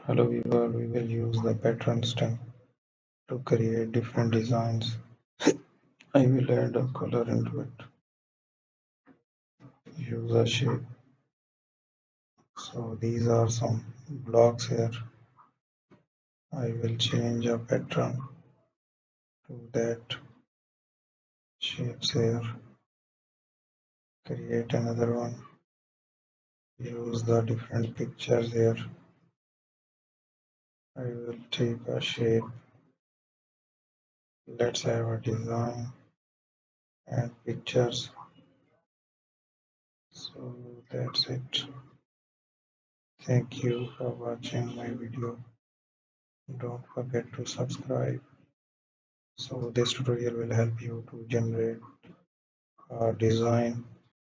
Hello viewer, we will use the pattern stem to create different designs. I will add a color into it. Use a shape. So these are some blocks here. I will change a pattern to that shapes here. Create another one. Use the different pictures here. I will take a shape. Let's have a design and pictures. So that's it. Thank you for watching my video. Don't forget to subscribe. So this tutorial will help you to generate a design